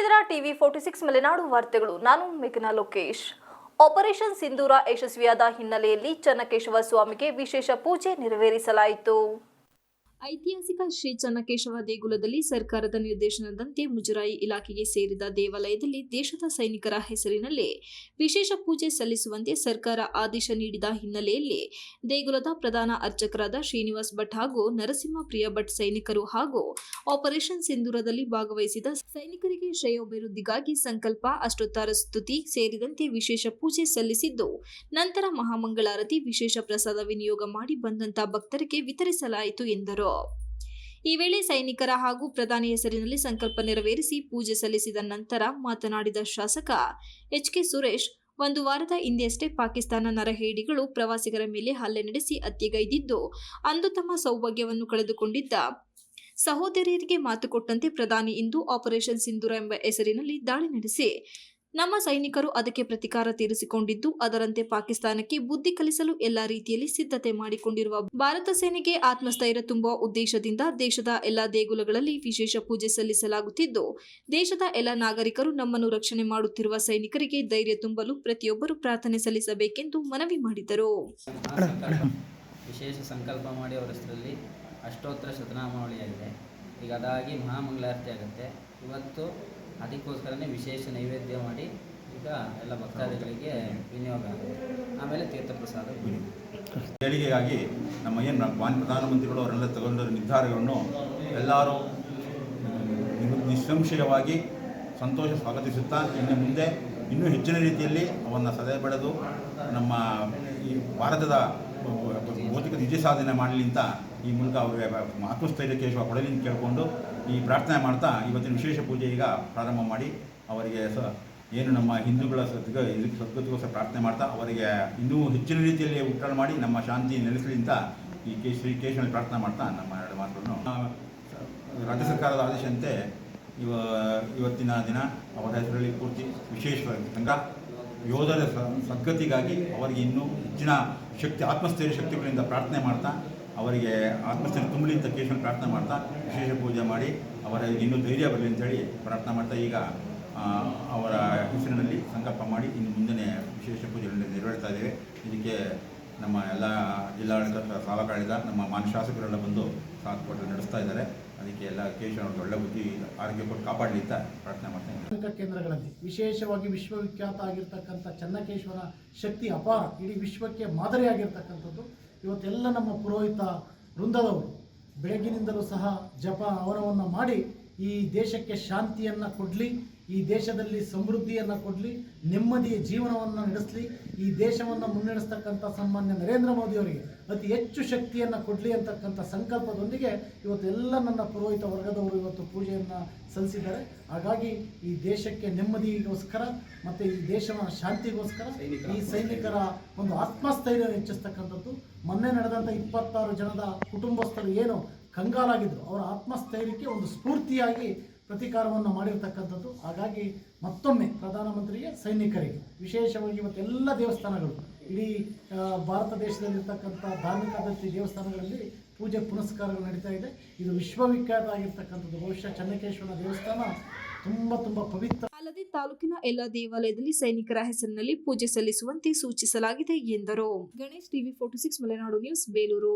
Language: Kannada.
ನೋಡ್ತಿದ್ದೀರಾ ಟಿವಿ 46 ಮಲೆನಾಡು ವಾರ್ತೆಗಳು. ನಾನು ಮೇಘನಾ ಲೋಕೇಶ್. ಆಪರೇಷನ್ ಸಿಂಧೂರ ಯಶಸ್ವಿಯಾದ ಹಿನ್ನೆಲೆಯಲ್ಲಿ ಚನ್ನಕೇಶವ ಸ್ವಾಮಿಗೆ ವಿಶೇಷ ಪೂಜೆ ನೆರವೇರಿಸಲಾಯಿತು. ಐತಿಹಾಸಿಕ ಶ್ರೀ ಚನ್ನಕೇಶವ ದೇಗುಲದಲ್ಲಿ ಸರ್ಕಾರದ ನಿರ್ದೇಶನದಂತೆ ಮುಜರಾಯಿ ಇಲಾಖೆಗೆ ಸೇರಿದ ದೇವಾಲಯದಲ್ಲಿ ದೇಶದ ಸೈನಿಕರ ಹೆಸರಿನಲ್ಲಿ ವಿಶೇಷ ಪೂಜೆ ಸಲ್ಲಿಸುವಂತೆ ಸರ್ಕಾರ ಆದೇಶ ನೀಡಿದ ಹಿನ್ನೆಲೆಯಲ್ಲಿ ದೇಗುಲದ ಪ್ರಧಾನ ಅರ್ಚಕರಾದ ಶ್ರೀನಿವಾಸ್ ಭಟ್ ಹಾಗೂ ನರಸಿಂಹ ಪ್ರಿಯ ಭಟ್ ಸೈನಿಕರು ಹಾಗೂ ಆಪರೇಷನ್ ಸಿಂಧೂರದಲ್ಲಿ ಭಾಗವಹಿಸಿದ ಸೈನಿಕರಿಗೆ ಶ್ರೇಯೋಭಿವೃದ್ಧಿಗಾಗಿ ಸಂಕಲ್ಪ, ಅಷ್ಟೋತ್ತರ ಸ್ತುತಿ ಸೇರಿದಂತೆ ವಿಶೇಷ ಪೂಜೆ ಸಲ್ಲಿಸಿದ್ದು, ನಂತರ ಮಹಾಮಂಗಳಾರತಿ, ವಿಶೇಷ ಪ್ರಸಾದ ವಿನಿಯೋಗ ಮಾಡಿ ಬಂದಂತ ಭಕ್ತರಿಗೆ ವಿತರಿಸಲಾಯಿತು ಎಂದರು. ಈ ವೇಳೆ ಸೈನಿಕರ ಹಾಗೂ ಪ್ರಧಾನಿ ಹೆಸರಿನಲ್ಲಿ ಸಂಕಲ್ಪ ನೆರವೇರಿಸಿ ಪೂಜೆ ಸಲ್ಲಿಸಿದ ನಂತರ ಮಾತನಾಡಿದ ಶಾಸಕ ಎಚ್.ಕೆ. ಸುರೇಶ್, ಒಂದು ವಾರದ ಹಿಂದೆಯಷ್ಟೇ ಪಾಕಿಸ್ತಾನ ನರಹೇಡಿಗಳು ಪ್ರವಾಸಿಗರ ಮೇಲೆ ಹಲ್ಲೆ ನಡೆಸಿ ಹತ್ಯೆಗೈದಿದ್ದು, ಅಂದು ತಮ್ಮ ಸೌಭಾಗ್ಯವನ್ನು ಕಳೆದುಕೊಂಡಿದ್ದ ಸಹೋದರಿಯರಿಗೆ ಮಾತು ಕೊಟ್ಟಂತೆ ಪ್ರಧಾನಿ ಇಂದು ಆಪರೇಷನ್ ಸಿಂಧೂರ ಎಂಬ ಹೆಸರಿನಲ್ಲಿ ದಾಳಿ ನಡೆಸಿ ನಮ್ಮ ಸೈನಿಕರು ಅದಕ್ಕೆ ಪ್ರತಿಕಾರ ತೀರಿಸಿಕೊಂಡಿದ್ದು, ಅದರಂತೆ ಪಾಕಿಸ್ತಾನಕ್ಕೆ ಬುದ್ಧಿ ಕಲಿಸಲು ಎಲ್ಲಾ ರೀತಿಯಲ್ಲಿ ಸಿದ್ಧತೆ ಮಾಡಿಕೊಂಡಿರುವ ಭಾರತ ಸೇನೆಗೆ ಆತ್ಮಸ್ಥೈರ್ಯ ತುಂಬುವ ಉದ್ದೇಶದಿಂದ ದೇಶದ ಎಲ್ಲಾ ದೇಗುಲಗಳಲ್ಲಿ ವಿಶೇಷ ಪೂಜೆ ಸಲ್ಲಿಸಲಾಗುತ್ತಿದ್ದು, ದೇಶದ ಎಲ್ಲ ನಾಗರಿಕರು ನಮ್ಮನ್ನು ರಕ್ಷಣೆ ಮಾಡುತ್ತಿರುವ ಸೈನಿಕರಿಗೆ ಧೈರ್ಯ ತುಂಬಲು ಪ್ರತಿಯೊಬ್ಬರು ಪ್ರಾರ್ಥನೆ ಸಲ್ಲಿಸಬೇಕೆಂದು ಮನವಿ ಮಾಡಿದರು. ವಿಶೇಷ ಸಂಕಲ್ಪ ಮಾಡಿ ಅವರ ಹೆಸರಲ್ಲಿ ಅಷ್ಟೋತ್ತರ ಶತನಾಮಾವಳಿಯಾಗಿದೆ. ಈಗ ಅದಾಗಿ ಮಹಾಮಂಗಳಾರತಿ ಆಗುತ್ತೆ. ಇವತ್ತು ಅದಕ್ಕೋಸ್ಕರನೇ ವಿಶೇಷ ನೈವೇದ್ಯ ಮಾಡಿ ಈಗ ಎಲ್ಲ ಭಕ್ತಾದಿಗಳಿಗೆ ವಿನಿಯೋಗ ಆಗುತ್ತೆ. ಆಮೇಲೆ ತೀರ್ಥಪ್ರಸಾದ ಏಳಿಗೆಗಾಗಿ ನಮ್ಮ ಏನು ಪ್ರಧಾನಮಂತ್ರಿಗಳು ಅವರೆಲ್ಲ ತಗೊಂಡ ನಿರ್ಧಾರಗಳನ್ನು ಎಲ್ಲರೂ ನಿಸ್ಸಂಶಯವಾಗಿ ಸಂತೋಷ ಸ್ವಾಗತಿಸುತ್ತಾ ಇನ್ನು ಮುಂದೆ ಇನ್ನೂ ಹೆಚ್ಚಿನ ರೀತಿಯಲ್ಲಿ ಅವನ್ನು ಸದೆ ಬೆಳೆದು ನಮ್ಮ ಈ ಭಾರತದ ಭೌತಿಕ ವಿಜಯ ಸಾಧನೆ ಮಾಡಲಿ ಅಂತ ಈ ಮೂಲಕ ಅವರಿಗೆ ಆತ್ಮಸ್ಥೈರ್ಯ ಕೇಶವ ಕೊಡಲಿ ಅಂತ ಕೇಳಿಕೊಂಡು ಈ ಪ್ರಾರ್ಥನೆ ಮಾಡ್ತಾ ಇವತ್ತಿನ ವಿಶೇಷ ಪೂಜೆ ಈಗ ಪ್ರಾರಂಭ ಮಾಡಿ ಅವರಿಗೆ ಏನು ನಮ್ಮ ಹಿಂದೂಗಳ ಇದಕ್ಕೆ ಸದ್ಗತಿಗೋಸ್ಕರ ಪ್ರಾರ್ಥನೆ ಮಾಡ್ತಾ ಅವರಿಗೆ ಇನ್ನೂ ಹೆಚ್ಚಿನ ರೀತಿಯಲ್ಲಿ ಉತ್ತರ ಮಾಡಿ ನಮ್ಮ ಶಾಂತಿ ನೆಲೆಸಲಿ ಅಂತ ಈ ಶ್ರೀ ಕೇಶವನಲ್ಲಿ ಪ್ರಾರ್ಥನೆ ಮಾಡ್ತಾ ನಮ್ಮ ಎರಡು ಮಾತುಗಳನ್ನು ರಾಜ್ಯ ಸರ್ಕಾರದ ಆದೇಶದಂತೆ ಇವತ್ತಿನ ದಿನ ಅವರ ಹೆಸರಲ್ಲಿ ಪೂರ್ತಿ ವಿಶೇಷವಾಗಿ ಯೋಧರ ಸದ್ಗತಿಗಾಗಿ ಅವರಿಗೆ ಇನ್ನೂ ಹೆಚ್ಚಿನ ಶಕ್ತಿ ಆತ್ಮಸ್ಥೈರ್ಯ ಶಕ್ತಿಗಳಿಂದ ಪ್ರಾರ್ಥನೆ ಮಾಡ್ತಾ ಅವರಿಗೆ ಆತ್ಮಸ್ಥೈರ್ಯ ತುಂಬಲಿ ಅಂತ ಕೇಶವನ ಪ್ರಾರ್ಥನೆ ಮಾಡ್ತಾ ವಿಶೇಷ ಪೂಜೆ ಮಾಡಿ ಅವರಿಗೆ ಇನ್ನೂ ಧೈರ್ಯ ಬರಲಿ ಅಂತೇಳಿ ಪ್ರಾರ್ಥನೆ ಮಾಡ್ತಾ ಈಗ ಅವರ ಹೆಸರಿನಲ್ಲಿ ಸಂಕಲ್ಪ ಮಾಡಿ ಇನ್ನು ಮುಂದೆ ವಿಶೇಷ ಪೂಜೆಗಳನ್ನು ನೆರವೇರ್ತಾ ಇದ್ದೇವೆ. ಇದಕ್ಕೆ ನಮ್ಮ ಎಲ್ಲ ಜಿಲ್ಲಾಡಳಿತ ಸಾಲಕಾಳಿದ ನಮ್ಮ ಮಾನ್ಯ ಶಾಸಕರೆಲ್ಲ ಬಂದು ಸಾಥ್ ಕೊಟ್ಟು ನಡೆಸ್ತಾ ಇದ್ದಾರೆ. ಅದಕ್ಕೆ ಎಲ್ಲ ಕೇಶವನಿಗೆ ಒಳ್ಳೆ ಬುದ್ಧಿ ಆರೋಗ್ಯ ಕೊಟ್ಟು ಕಾಪಾಡಲಿ ಅಂತ ಪ್ರಾರ್ಥನೆ ಮಾಡ್ತಾ ಕೇಂದ್ರಗಳಲ್ಲಿ ವಿಶೇಷವಾಗಿ ವಿಶ್ವವಿಖ್ಯಾತ ಆಗಿರ್ತಕ್ಕಂಥ ಚನ್ನಕೇಶವನ ಶಕ್ತಿ ಅಪಾರ, ಇಡೀ ವಿಶ್ವಕ್ಕೆ ಮಾದರಿಯಾಗಿರ್ತಕ್ಕಂಥದ್ದು. ಇವತ್ತೆಲ್ಲ ನಮ್ಮ ಪುರೋಹಿತ ವೃಂದದವರು ಬೆಳಗ್ಗಿನಿಂದಲೂ ಸಹ ಜಪ ಅವರವನ್ನು ಮಾಡಿ ಈ ದೇಶಕ್ಕೆ ಶಾಂತಿಯನ್ನು ಕೊಡಲಿ, ಈ ದೇಶದಲ್ಲಿ ಸಮೃದ್ಧಿಯನ್ನು ಕೊಡಲಿ, ನೆಮ್ಮದಿಯ ಜೀವನವನ್ನು ನಡೆಸಲಿ, ಈ ದೇಶವನ್ನು ಮುನ್ನಡೆಸ್ತಕ್ಕಂಥ ಸನ್ಮಾನ್ಯ ನರೇಂದ್ರ ಮೋದಿಯವರಿಗೆ ಅತಿ ಹೆಚ್ಚು ಶಕ್ತಿಯನ್ನು ಕೊಡಲಿ ಅಂತಕ್ಕಂಥ ಸಂಕಲ್ಪದೊಂದಿಗೆ ಇವತ್ತೆಲ್ಲ ನನ್ನ ಪುರೋಹಿತ ವರ್ಗದವರು ಇವತ್ತು ಪೂಜೆಯನ್ನು ಸಲ್ಲಿಸಿದ್ದಾರೆ. ಹಾಗಾಗಿ ಈ ದೇಶಕ್ಕೆ ನೆಮ್ಮದಿಗೋಸ್ಕರ ಮತ್ತು ಈ ದೇಶದ ಶಾಂತಿಗೋಸ್ಕರ ಈ ಸೈನಿಕರ ಒಂದು ಆತ್ಮಸ್ಥೈರ್ಯ ಹೆಚ್ಚಿಸ್ತಕ್ಕಂಥದ್ದು. ಮೊನ್ನೆ ನಡೆದಂಥ 26 ಜನದ ಕುಟುಂಬಸ್ಥರು ಏನು ಕಂಗಾಲಾಗಿದ್ದರು, ಅವರ ಆತ್ಮಸ್ಥೈರ್ಯಕ್ಕೆ ಒಂದು ಸ್ಫೂರ್ತಿಯಾಗಿ ಪ್ರತಿಕಾರವನ್ನು ಮಾಡಿರ್ತಕ್ಕಂಥದ್ದು. ಹಾಗಾಗಿ ಮತ್ತೊಮ್ಮೆ ಪ್ರಧಾನಮಂತ್ರಿಗೆ, ಸೈನಿಕರಿಗೆ, ವಿಶೇಷವಾಗಿ ಇವತ್ತೆಲ್ಲ ದೇವಸ್ಥಾನಗಳು ಇಡೀ ಭಾರತ ದೇಶದಲ್ಲಿರ್ತಕ್ಕಂಥ ಧಾರ್ಮಿಕ ದತ್ತಿ ದೇವಸ್ಥಾನಗಳಲ್ಲಿ ಪೂಜೆ ಪುನಸ್ಕಾರಗಳು ನಡೀತಾ ಇದೆ. ಇದು ವಿಶ್ವವಿಖ್ಯಾತ ಆಗಿರ್ತಕ್ಕಂಥದ್ದು. ಬಹುಶಃ ಚನ್ನಕೇಶ್ವರ ದೇವಸ್ಥಾನ ತುಂಬ ಪವಿತ್ರ. ಅಲ್ಲದೆ ತಾಲೂಕಿನ ಎಲ್ಲ ದೇವಾಲಯದಲ್ಲಿ ಸೈನಿಕರ ಹೆಸರಿನಲ್ಲಿ ಪೂಜೆ ಸಲ್ಲಿಸುವಂತೆ ಸೂಚಿಸಲಾಗಿದೆ ಎಂದರು. Ganesh, TV 46 Malenadu news, Belur.